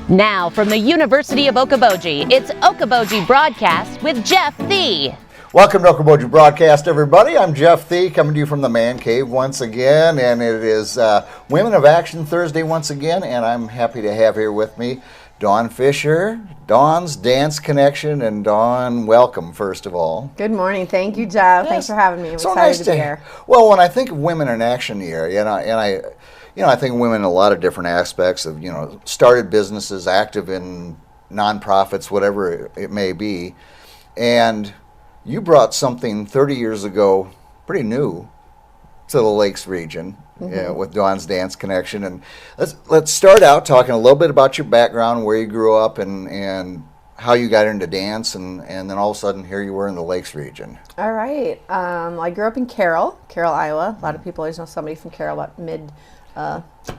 Now from the University of Okoboji, it's Okoboji Broadcast with Jeff Thee. Welcome to Okoboji Broadcast, everybody. I'm Jeff Thee, coming to you from the Man Cave once again, and it is Women of Action Thursday once again, and I'm happy to have here with me Dawn Fisher, Dawn's Dance Connection, and Dawn, welcome, first of all. Good morning. Thank you, Jeff. Yes. Thanks for having me. I'm So excited nice to to be here. Well, when I think of Women in Action here, I think of women in a lot of different aspects of, started businesses, active in nonprofits, whatever it may be, and you brought something 30 years ago, pretty new, to the Lakes region with Dawn's Dance Connection. And let's start out talking a little bit about your background, where you grew up, and how you got into dance, and then all of a sudden here you were in the Lakes region. All right. I grew up in Carroll, Iowa. A lot of people always know somebody from Carroll, about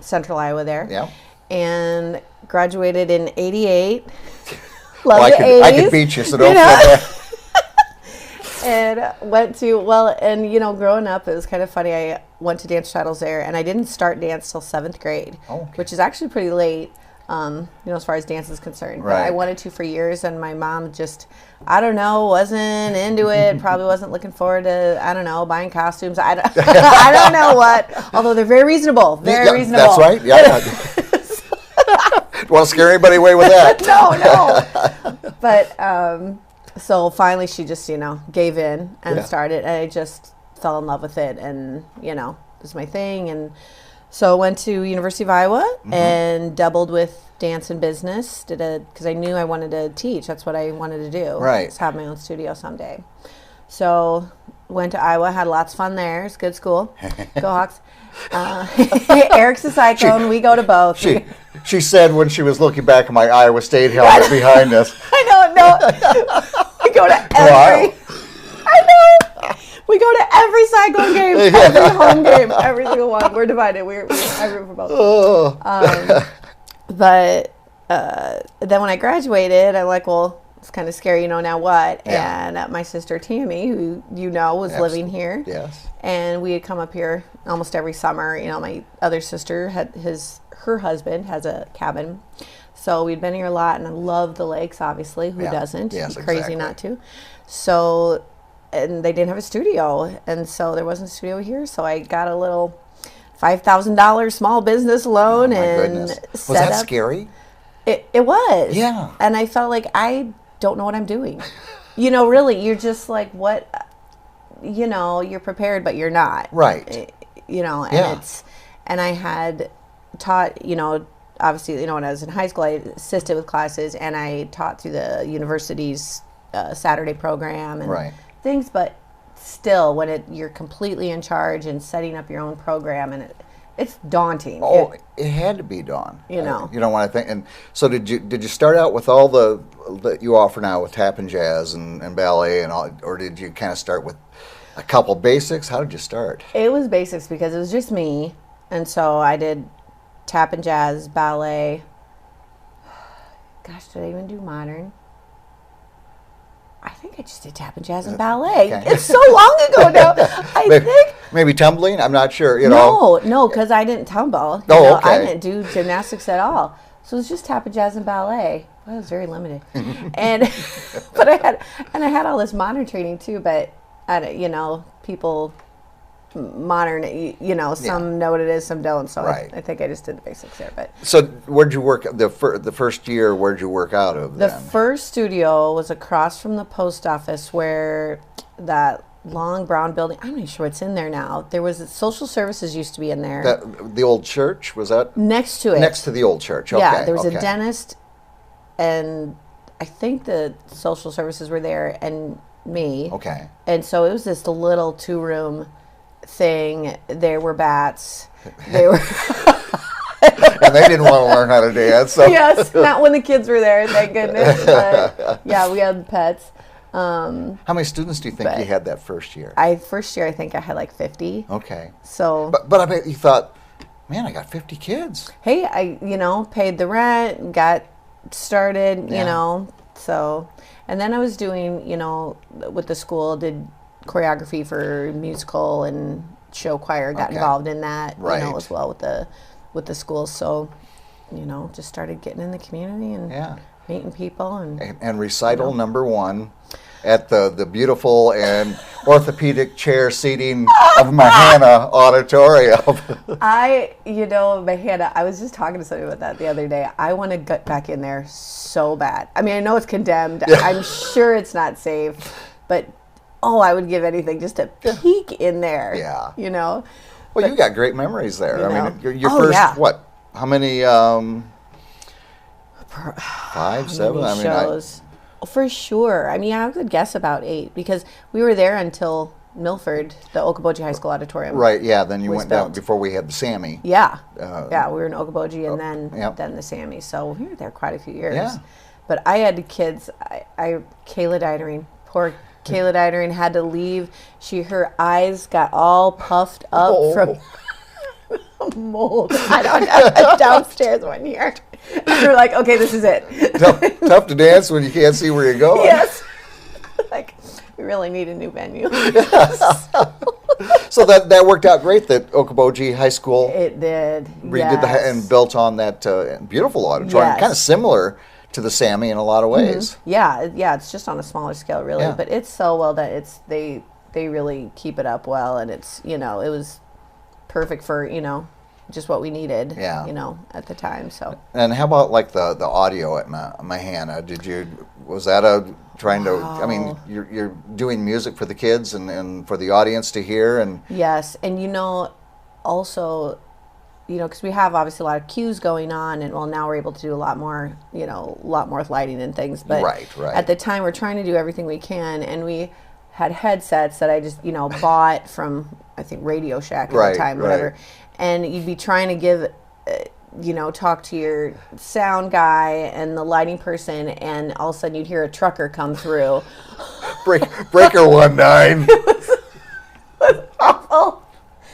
central Iowa there. Yeah. And graduated in 88. Well, Love the 80s. I could beat you, so don't feel bad. And went to, growing up, it was kind of funny. I went to dance titles there, and I didn't start dance till 7th grade, which is actually pretty late, as far as dance is concerned. Right. But I wanted to for years, and my mom just, wasn't into it, probably wasn't looking forward to, buying costumes. I don't know what, although they're very reasonable, reasonable. That's right, yeah. Don't want to scare anybody away with that. No. But, so finally she just, gave in and started, and I just fell in love with it, and, it was my thing. And so I went to University of Iowa and doubled with dance and business, because I knew I wanted to teach. That's what I wanted to do. Right. Just have my own studio someday. So went to Iowa, had lots of fun there. It's a good school. Go Hawks. Eric's a cyclone. We go to both. She said when she was looking back at my Iowa State helmet behind us. I know. We go to every. I know. We go to every cyclone game, every home game, every single one. We're divided. I root for both. But then when I graduated, I'm like, well, it's kind of scary, now what? Yeah. And my sister Tammy, who was living here. Yes. And we had come up here almost every summer. My other sister her husband has a cabin. So we'd been here a lot, and I love the lakes, obviously. Who doesn't? Yes, Crazy exactly. not to. So, and they didn't have a studio, and so there wasn't a studio here. So I got a little $5,000 small business loan, Goodness. Was that scary? It was. Yeah. And I felt like I don't know what I'm doing. Really, you're just like, what? You're prepared, but you're not. Right. And I had taught, obviously, when I was in high school, I assisted with classes, and I taught through the university's Saturday program and things, but still, when you're completely in charge and setting up your own program, and it's daunting. Oh, it had to be, Dawn. You don't want to think. And so did you start out with all that you offer now with tap and jazz and ballet and all, or did you kind of start with a couple basics? How did you start? It was basics because it was just me, and so I did tap and jazz, ballet. Gosh, did I even do modern? I think I just did tap and jazz and ballet. Okay. It's so long ago now. I think maybe tumbling. I'm not sure. No, because I didn't tumble. Okay. I didn't do gymnastics at all. So it was just tap and jazz and ballet. Well, it was very limited. But I had all this modern training too. But people modern, some know what it is, some don't. So I think I just did the basics there. But so where'd you work the first year? Where'd you work out of? The first studio was across from the post office, where that long brown building. I'm not sure what's in there now. There was social services used to be in there. The old church, was that next to it? Next to the old church. Okay. Yeah, there was a dentist, and I think the social services were there, and me. Okay. And so it was this little 2-room thing. There were bats. They were and they didn't want to learn how to dance. So. Yes, not when the kids were there, thank goodness. But yeah, we had pets. How many students do you think you had that first year? First year I think I had like 50. Okay. So but I bet you thought, man, I got 50 kids. Hey, I paid the rent, got started, so, and then I was doing, with the school, did choreography for musical and show choir, got involved in that, as well with the schools. So just started getting in the community and meeting people. And recital number 1 at the beautiful and orthopedic chair seating of Mahana Auditorium. Mahana, I was just talking to somebody about that the other day. I want to get back in there so bad. I mean, I know it's condemned. I'm sure it's not safe, but I would give anything just to peek in there. Yeah. Well, you got great memories there. I mean, your first, how many, 5, 7? Many shows? For sure. I mean, I would guess about 8 because we were there until Milford, the Okoboji High School Auditorium. Right, yeah. Then you went down before we had the Sammy. Yeah. We were in Okoboji and then the Sammy. So we were there quite a few years. Yeah. But I had kids. Kayla Didering, poor Kayla Didering had to leave. Her eyes got all puffed up from mold. I don't know, downstairs one year. And we're like, okay, this is it. Tough to dance when you can't see where you're going. Yes. Like, we really need a new venue. So that worked out great, that Okoboji High School. It did. Redid and built on that beautiful auditorium, kind of similar to the Sammy in a lot of ways. Mm-hmm. Yeah, it's just on a smaller scale, really. Yeah. But it's so well done. They really keep it up well, and it was perfect for, just what we needed, at the time. So. And how about like the audio at Mahana? Was that trying to? I mean, you're doing music for the kids and for the audience to hear, and yes, and also, because we have obviously a lot of cues going on, and now we're able to do a lot more with lighting and things. But right. At the time, we're trying to do everything we can, and we had headsets that I just bought from, I think, Radio Shack at the time, whatever. And you'd be trying to give, talk to your sound guy and the lighting person, and all of a sudden you'd hear a trucker come through. Breaker 19. It was awful.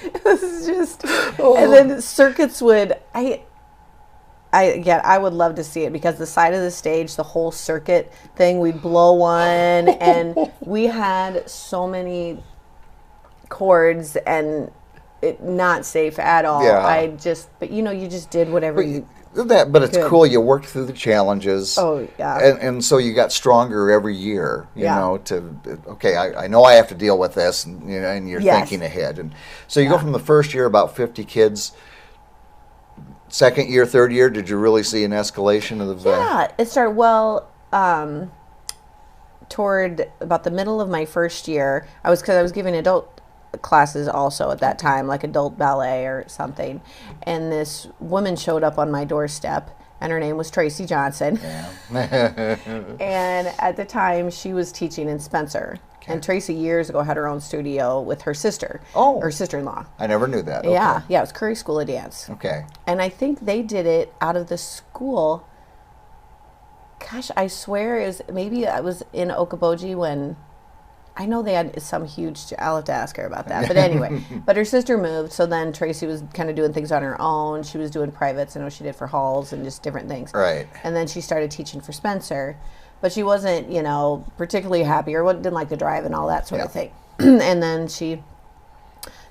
It was just, and then circuits would, I would love to see it, because the side of the stage, the whole circuit thing, we'd blow one, and we had so many cords and it not safe at all. Yeah. But you just did whatever you But it's cool. You worked through the challenges. Oh, yeah. And so you got stronger every year, you know, I know I have to deal with this, and, and you're thinking ahead. And so you go from the first year, about 50 kids. Second year, third year, did you really see an escalation of the... Yeah, it started, toward about the middle of my first year, because I was giving adult classes also at that time, like adult ballet or something, and this woman showed up on my doorstep, and her name was Tracy Johnson. Yeah. And at the time, she was teaching in Spencer. Okay. And Tracy years ago had her own studio with her sister, her sister-in-law. I never knew that. Okay. Yeah, it was Curry School of Dance. Okay. And I think they did it out of the school. Gosh, I swear maybe I was in Okoboji when, I know they had some huge, I'll have to ask her about that. But anyway, but her sister moved, so then Tracy was kind of doing things on her own. She was doing privates, I know she did for halls and just different things. Right. And then she started teaching for Spencer. But she wasn't, particularly happy, or didn't like the drive and all that sort of thing. And then she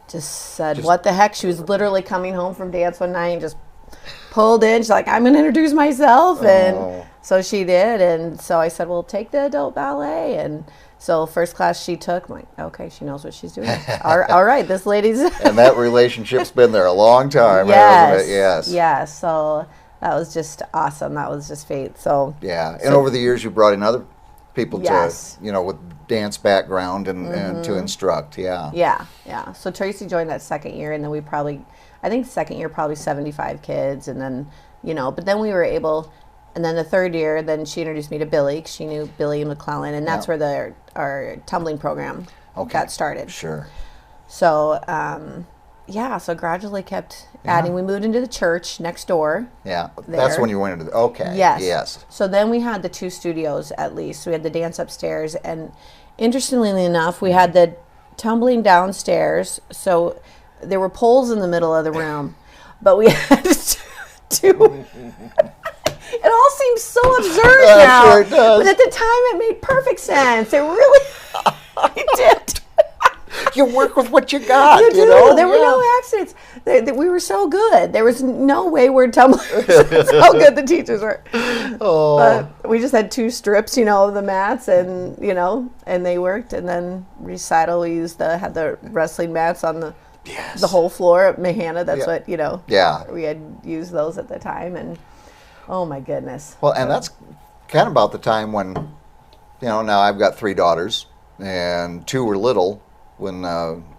just said, what the heck? She was literally coming home from dance one night and just pulled in. She's like, I'm going to introduce myself. And so she did. And so I said, well, take the adult ballet. And so first class she took, I'm like, okay, she knows what she's doing. All right, this lady's... And that relationship's been there a long time, hasn't it? Yes. Yeah, so... That was just awesome. That was just fate. So yeah, and over the years you brought in other people to, with dance background and to instruct. Yeah. Yeah. So Tracy joined that second year, and then I think second year probably 75 kids, and then but then we were able, and then the third year, then she introduced me to Billy. 'Cause she knew Billy and McClellan, and that's where our tumbling program got started. Sure. So. So gradually kept adding. We moved into the church next door. Yeah, that's when you went into okay. Yes. So then we had the 2 studios at least. We had the dance upstairs, and interestingly enough, we had the tumbling downstairs. So there were poles in the middle of the room, but we had 2. It all seems so absurd now. Sure it does. But at the time, it made perfect sense. It really it did. you work with what you got. You do. You know? There were no accidents. We were so good. There was no wayward tumblers. That's how good the teachers were. Oh. We just had 2 strips, of the mats, and and they worked. And then recital, we had the wrestling mats on the whole floor at Mahana. That's what Yeah. we had used those at the time, and oh my goodness. Well, and that's kind of about the time when, now I've got 3 daughters, and 2 were little when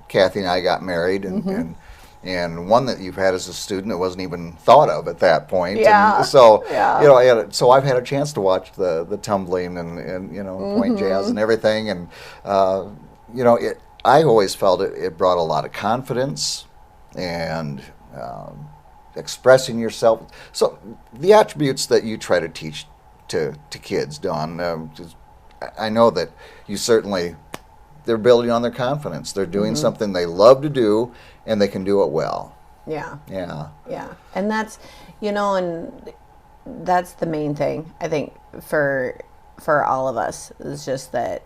Kathy and I got married, and one that you've had as a student that wasn't even thought of at that point. Yeah. And so, Yeah. so I've had a chance to watch the tumbling and point jazz and everything, and I always felt it brought a lot of confidence and expressing yourself. So the attributes that you try to teach to kids, Dawn, I know that you certainly, they're building on their confidence. They're doing something they love to do, and they can do it well. Yeah. Yeah. Yeah. And that's, and that's the main thing, I think, for all of us, is just that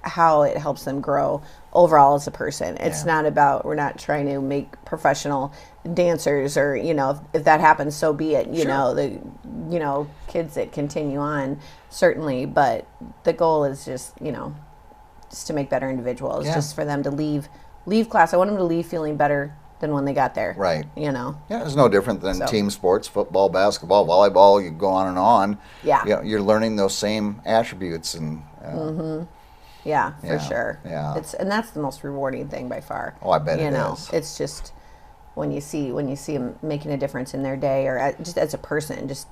how it helps them grow overall as a person. It's not about, we're not trying to make professional dancers, or if that happens, so be it. The kids that continue on, certainly, but the goal is just just to make better individuals, just for them to leave class. I want them to leave feeling better than when they got there. Right. Yeah, it's no different than team sports, football, basketball, volleyball. You go on and on. Yeah. You're learning those same attributes, and Yeah, for sure. Yeah. And that's the most rewarding thing by far. Oh, I bet it is. It's just when you see them making a difference in their day, or just as a person, just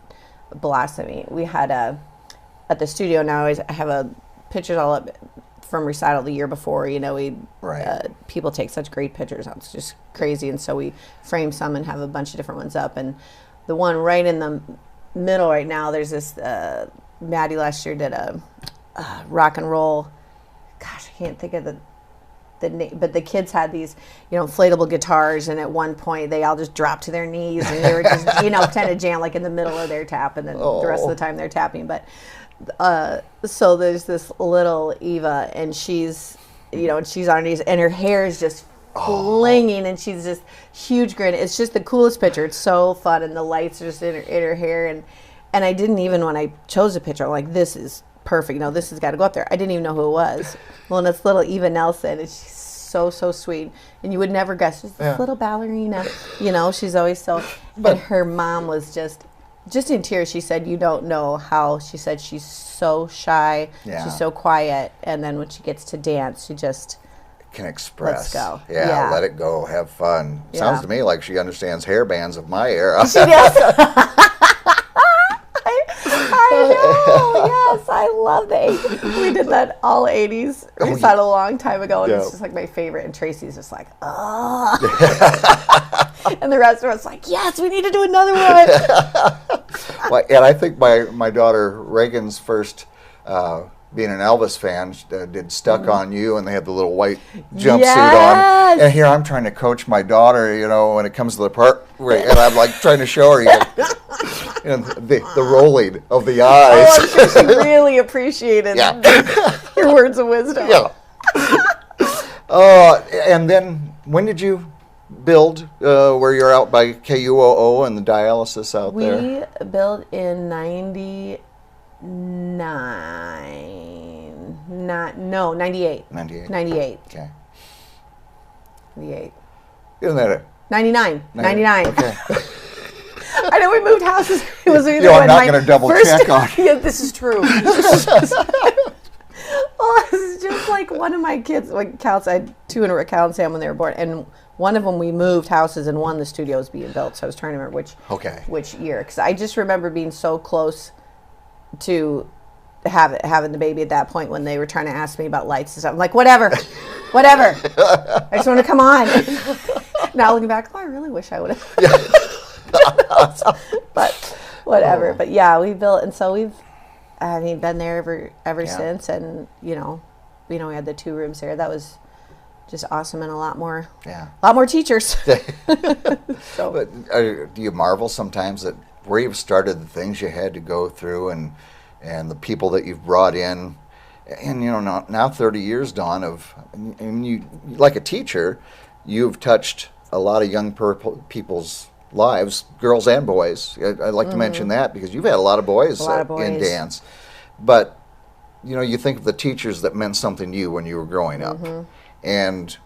blossoming. We had at the studio now, I have pictures all up from recital the year before. People take such great pictures. It's just crazy, and so we frame some and have a bunch of different ones up. And the one right in the middle right now, there's this. Maddie last year did a rock and roll. Gosh, I can't think of the name, but the kids had these, inflatable guitars, and at one point they all just dropped to their knees, and they were just, kind of jam like in the middle of their tap, and then the rest of the time they're tapping. But so there's this little Eva, and she's, and she's on her knees, and her hair is just flinging, and she's just huge grin. It's just the coolest picture. It's so fun, and the lights are just in her hair, and I didn't even, when I chose a picture, I'm like, this is perfect. This has got to go up there. I didn't even know who it was. Well, and it's little Eva Nelson, and she's so sweet, and you would never guess, just this little ballerina. She's always so. But her mom was just in tears. She said, "You don't know how." She said she's so shy. Yeah. She's so quiet, and then when she gets to dance, she just can express. Let's go. Yeah, let it go. Have fun. Yeah. Sounds to me like she understands hair bands of my era. She does. I know, yes, I love the 80s. We did that all 80s recital a long time ago, and it's just like my favorite. And Tracy's just like, oh. And the rest of us like, yes, we need to do another one. Well, and I think my daughter Reagan's first, being an Elvis fan, did Stuck on You, and they had the little white jumpsuit on. And here I'm trying to coach my daughter, when it comes to the part, and I'm like trying to show her, the rolling of the eyes. Oh, I'm sure she really appreciated your words of wisdom. Yeah. And then when did you build where you're out by KUOO and the dialysis out there? We built in 98. 98. 98. Okay. 98. Isn't that it? 99. 99. Okay. I know we moved houses. It was either I'm not going to double check on. Yeah, this is true. Well, it's just like one of my kids, counts. I had 2 in a account, Sam, when they were born, and one of them we moved houses, and one the studio was being built. So I was trying to remember which year, because I just remember being so close to having the baby at that point when they were trying to ask me about lights and stuff. I'm like, whatever. I just want to come on. Now looking back, I really wish I would have. But whatever. But yeah, we built, and so we've, been there ever since. And we had the 2 rooms there. That was just awesome, and a lot more teachers. So, but do you marvel sometimes at where you've started, the things you had to go through, and the people that you've brought in, And now 30 years, Dawn, and you, like a teacher, you've touched a lot of young people's lives, girls and boys. I'd like to mention that because you've had a lot of boys, in dance. But you think of the teachers that meant something to you when you were growing up, and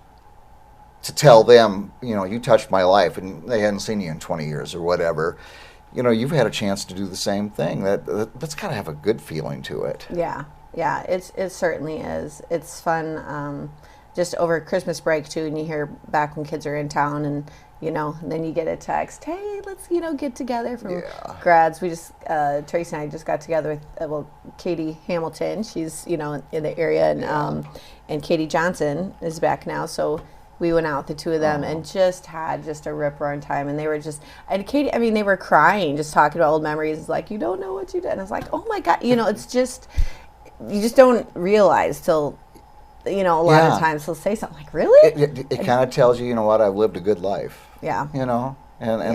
to tell them, you touched my life, and they hadn't seen you in 20 years or whatever. You've had a chance to do the same thing. That's got to have a good feeling to it. Yeah, it certainly is. It's fun, just over Christmas break too, and you hear back when kids are in town, and then you get a text, hey, let's get together from grads. We just Tracy and I just got together with Katie Hamilton. She's in the area, and Katie Johnson is back now, so. We went out, the two of them, and just had a rip-roaring time. And they were and Katie, they were crying, just talking about old memories. It's like, you don't know what you did. And I was like, oh my God, it's just, you just don't realize till, a lot of times they'll say something like, really? It kind of tells you, what, I've lived a good life. Yeah. And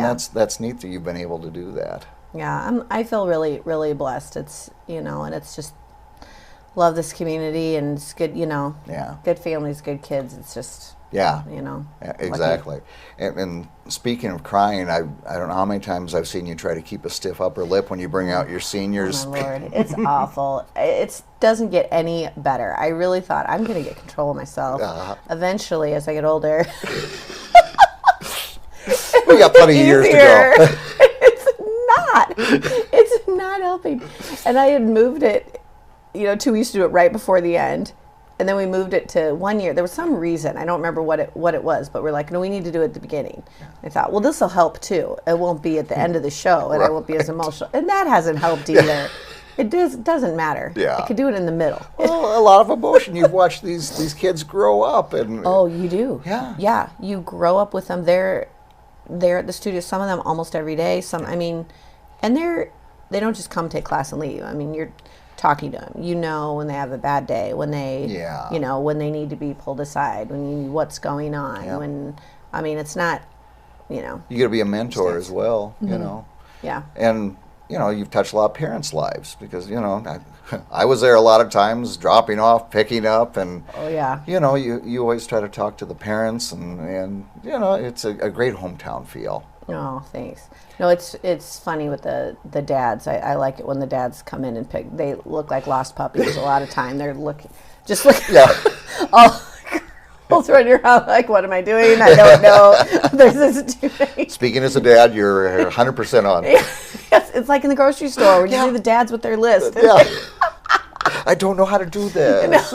that's neat that you've been able to do that. Yeah, I feel really, really blessed. It's, and it's just, love this community, and it's good, good families, good kids. It's just... Yeah. Yeah, exactly. And speaking of crying, I don't know how many times I've seen you try to keep a stiff upper lip when you bring out your seniors. Oh my Lord, it's awful. It doesn't get any better. I really thought I'm going to get control of myself eventually as I get older. We got plenty of years to go. It's not helping. And I had moved it, we used to do it right before the end. And then we moved it to 1 year. There was some reason. I don't remember what it was, but we're like, no, we need to do it at the beginning. I thought, well, this will help too. It won't be at the end of the show, and I won't be as emotional. And that hasn't helped either. It doesn't matter. Yeah. I could do it in the middle. Well, a lot of emotion. You've watched these kids grow up, and oh, you do. Yeah. Yeah, you grow up with them. They're at the studio. Some of them almost every day. And they don't just come take class and leave. You're talking to them, when they have a bad day, when they, when they need to be pulled aside, what's going on, when, it's not, You got to be a mentor as well, Yeah. And, you've touched a lot of parents' lives because, I was there a lot of times, dropping off, picking up, and, oh, yeah. You always try to talk to the parents, and it's a great hometown feel. Oh, thanks. No, it's funny with the dads. I like it when the dads come in and pick. They look like lost puppies a lot of time. They're looking. Yeah. All girls running around like, what am I doing? I don't know. There's this too many. Speaking as a dad, you're 100% on. Yes, it's like in the grocery store when you see the dads with their list. Yeah. I don't know how to do this.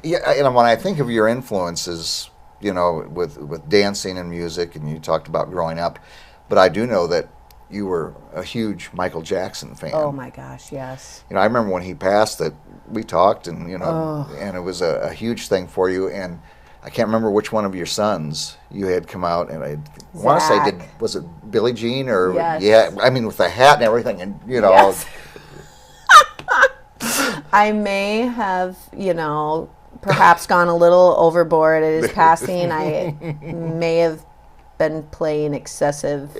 Yeah, and when I think of your influences, with dancing and music, and you talked about growing up, but I do know that you were a huge Michael Jackson fan. Oh my gosh, yes. I remember when he passed that we talked, and and it was a huge thing for you. And I can't remember which one of your sons you had come out, and I want to say, was it Billie Jean or yes. Yeah? With the hat and everything, and Yes. I may have, perhaps gone a little overboard at his passing. I may have been playing excessive,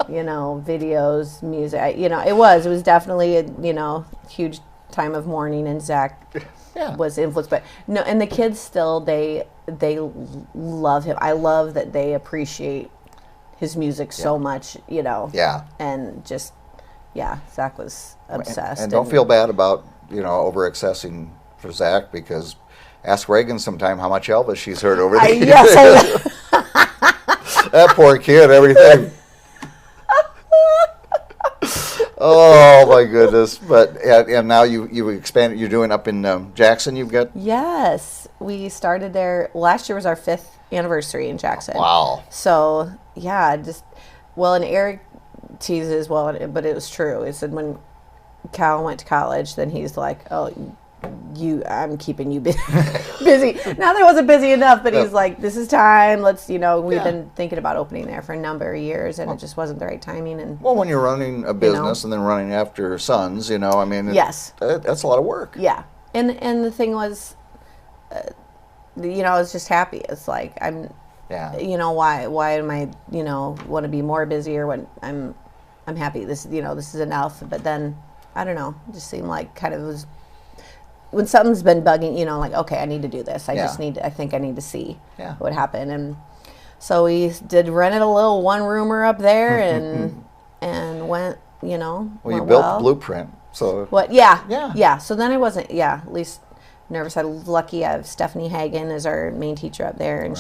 videos, music. It was definitely a, huge time of mourning, and Zach was influenced. But no, and the kids still, they love him. I love that they appreciate his music so much, Yeah. And just, Zach was obsessed. And don't feel bad about, over-accessing for Zach, because ask Reagan sometime how much Elvis she's heard over the years. Yes, That poor kid, everything. Oh my goodness! But and now you expanded. You're doing up in Jackson. You've got. Yes, we started there. Last year was our 5th anniversary in Jackson. Wow. So and Eric teases, but it was true. He said when Cal went to college, then he's like, oh. I'm keeping you busy. Now that I wasn't busy enough, but he's like, this is time. Let's, we've been thinking about opening there for a number of years, and it just wasn't the right timing. And well, when you're running a business and then running after sons, yes, that's a lot of work. Yeah, and the thing was, I was just happy. It's like why am I want to be more busy, or when I'm happy. This is enough. But then I don't know, it just seemed like kind of was, when something's been bugging, you know, like, okay, I need to do this. I think I need to see what happened. And so we rented a little one roomer up there and went, you know. Well, you built the blueprint. So what? Yeah. So then I wasn't, at least nervous. I'm lucky I have Stephanie Hagen as our main teacher up there, and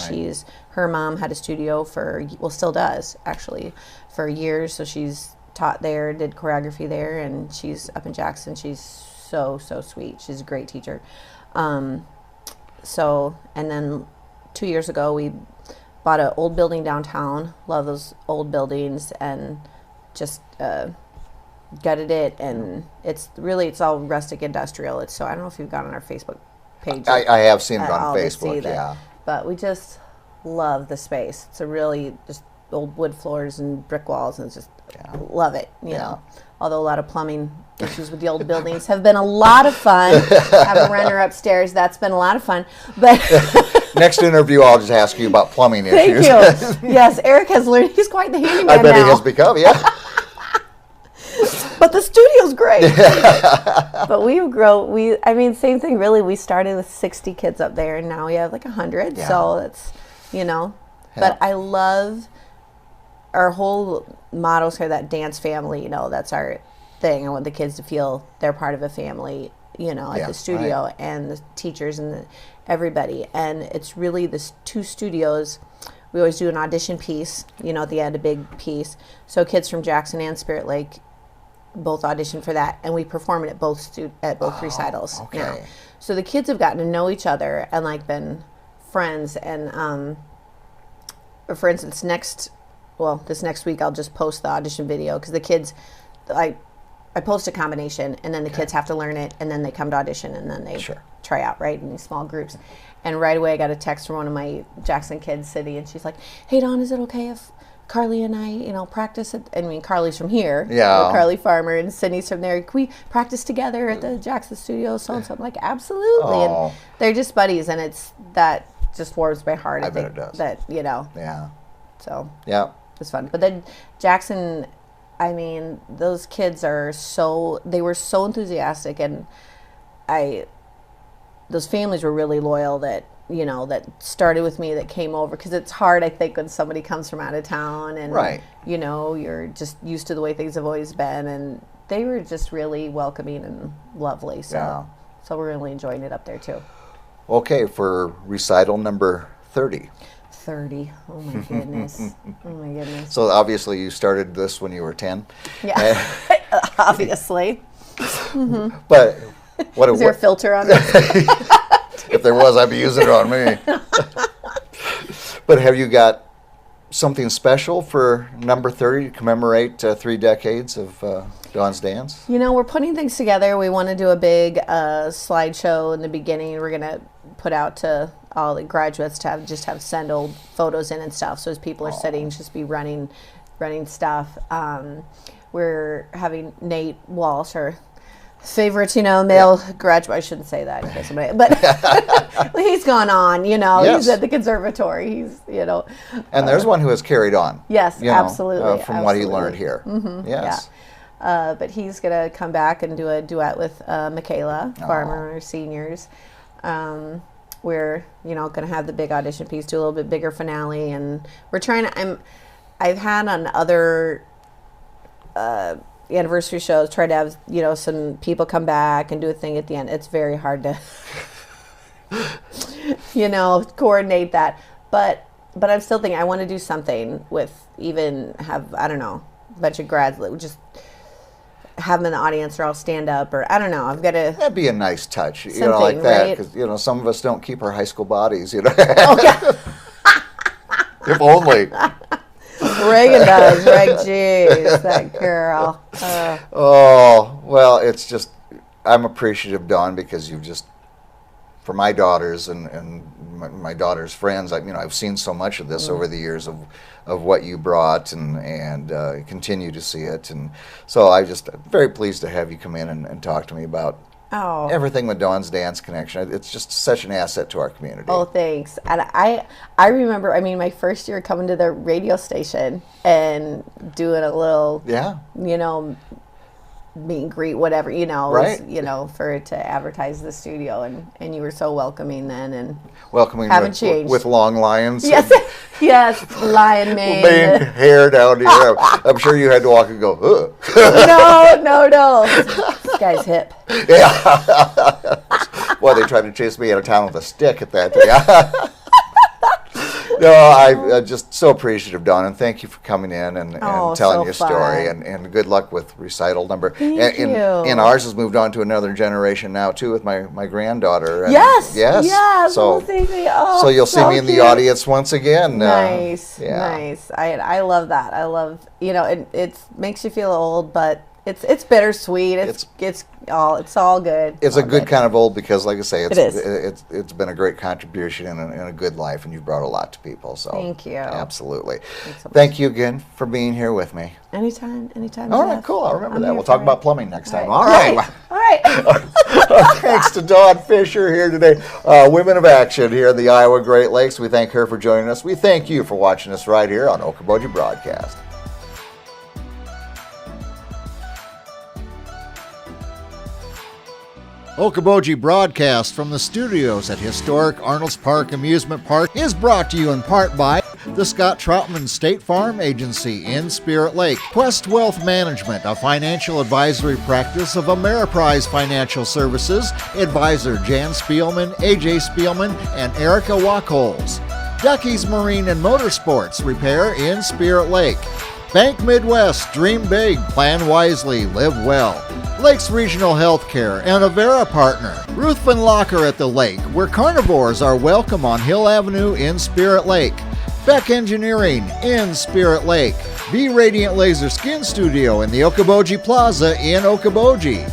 her mom had a studio still does actually, for years. So she's taught there, did choreography there, and she's up in Jackson. She's so sweet. She's a great teacher. And then 2 years ago we bought an old building downtown. Love those old buildings, and just gutted it, and it's all rustic industrial. So I don't know if you've gone on our Facebook page. I have seen it on Facebook, But we just love the space. It's a really just old wood floors and brick walls, and it's just love it, you know. Although a lot of plumbing issues with the old buildings have been a lot of fun. Have a renter upstairs. That's been a lot of fun. But next interview, I'll just ask you about plumbing issues. Thank you. Yes, Eric has learned. He's quite the handyman I bet now. he has become, But the studio's great. But same thing really. We started with 60 kids up there, and now we have like 100. Yeah. So that's, you know. Yeah. But I love our whole motto is kind of that dance family, you know, that's our thing. I want the kids to feel they're part of a family, you know, at the studio, and the teachers and everybody. And it's really this 2 studios. We always do an audition piece, you know, at the end, a big piece. So kids from Jackson and Spirit Lake both audition for that, and we perform it at both recitals now. So the kids have gotten to know each other and like been friends. And for instance, this next week I'll just post the audition video, because the kids, I post a combination, and then the kids have to learn it, and then they come to audition, and then they try out, right, in these small groups. And right away I got a text from one of my Jackson kids, City, and she's like, "Hey Dawn, is it okay if Carly and I, you know, practice it?" I mean, Carly's from here, Carly Farmer, and Sydney's from there. "Can we practice together at the Jackson studio?" So and so. I'm like, absolutely. Oh. And they're just buddies, and that just warms my heart. I bet it does. That, you know. Yeah. So. Yeah. It's fun. But then Jackson, I mean, those kids they were so enthusiastic, and those families were really loyal that, you know, that started with me, that came over, because it's hard, I think, when somebody comes from out of town, and, you know, you're just used to the way things have always been, and they were just really welcoming and lovely. So we're really enjoying it up there too. Okay, for recital number 30. 30. Oh my goodness. Oh my goodness. So obviously you started this when you were 10. Yeah. Obviously. Mm-hmm. But is there a filter on this? If there was, I'd be using it on me. But have you got something special for number 30 to commemorate 3 decades of Dawn's Dance? You know, we're putting things together. We want to do a big slideshow in the beginning. We're going to put out to all the graduates to send old photos in and stuff. So as people are sitting, just be running stuff. We're having Nate Walsh, our favorite, you know, male graduate. I shouldn't say that in case somebody, but he's gone on, you know. He's at the conservatory. He's, you know. And there's one who has carried on. Yes, absolutely. From what he learned here. Mm-hmm, yes. Yeah. But he's going to come back and do a duet with Michaela Farmer, our seniors. We're, you know, going to have the big audition piece, do a little bit bigger finale, and we're trying to. I've had on other anniversary shows tried to have, you know, some people come back and do a thing at the end. It's very hard to, you know, coordinate that. But I'm still thinking I want to do something with, even have, I don't know, a bunch of grads that would just have them in the audience, or I'll stand up, or I don't know. I've got to. That'd be a nice touch, you know, like that, because you know, some of us don't keep our high school bodies, you know. Oh, yeah. If only. Reagan does, right? Jeez, that girl. Oh, well, it's just, I'm appreciative, Dawn, because you've just, for my daughters and my daughter's friends, I've seen so much of this over the years of what you brought, and continue to see it, and so I'm very pleased to have you come in and talk to me about everything with Dawn's Dance Connection. It's just such an asset to our community. Oh, thanks. And I remember, my first year coming to the radio station and doing a little, you know, meet and greet, whatever, you know, Right. for to advertise the studio, and you were so welcoming then, and Welcoming haven't changed. with long lions. Yes, yes, lion mane. Mane hair down here. I'm sure you had to walk and go, ugh. No. This guy's hip. Yeah. Well, they tried to chase me out of town with a stick at that day. No, I'm just so appreciative, Dawn, and thank you for coming in and telling so your story, fun. and good luck with recital number. Thank you. And ours has moved on to another generation now too, with my granddaughter. And Yes. So, So you'll see me in the audience once again. Nice. Yeah. I love that. I love, it makes you feel old, but it's bittersweet. It's all good. It's a good kind of old because, like I say, It is. it's been a great contribution and a good life, and you've brought a lot to people. So Thank you. Absolutely. Thanks so much. Thank you again for being here with me. Anytime. All right, Jeff. cool. I'll remember I'm that. here We'll for talk it. about plumbing next time. All All right. right. Thanks to Dawn Fisher here today, Women of Action here in the Iowa Great Lakes. We thank her for joining us. We thank you for watching us right here on Okoboji Broadcast. Okoboji Broadcast from the studios at historic Arnold's Park Amusement Park is brought to you in part by the Scott Troutman State Farm Agency in Spirit Lake, Quest Wealth Management, a financial advisory practice of Ameriprise Financial Services, advisor Jan Spielman, AJ Spielman, and Erica Wachholz. Ducky's Marine and Motorsports Repair in Spirit Lake. Bank Midwest, dream big, plan wisely, live well. Lakes Regional Healthcare and Avera Partner. Ruthven Locker at the Lake, where carnivores are welcome on Hill Avenue in Spirit Lake. Beck Engineering in Spirit Lake. Be Radiant Laser Skin Studio in the Okoboji Plaza in Okoboji.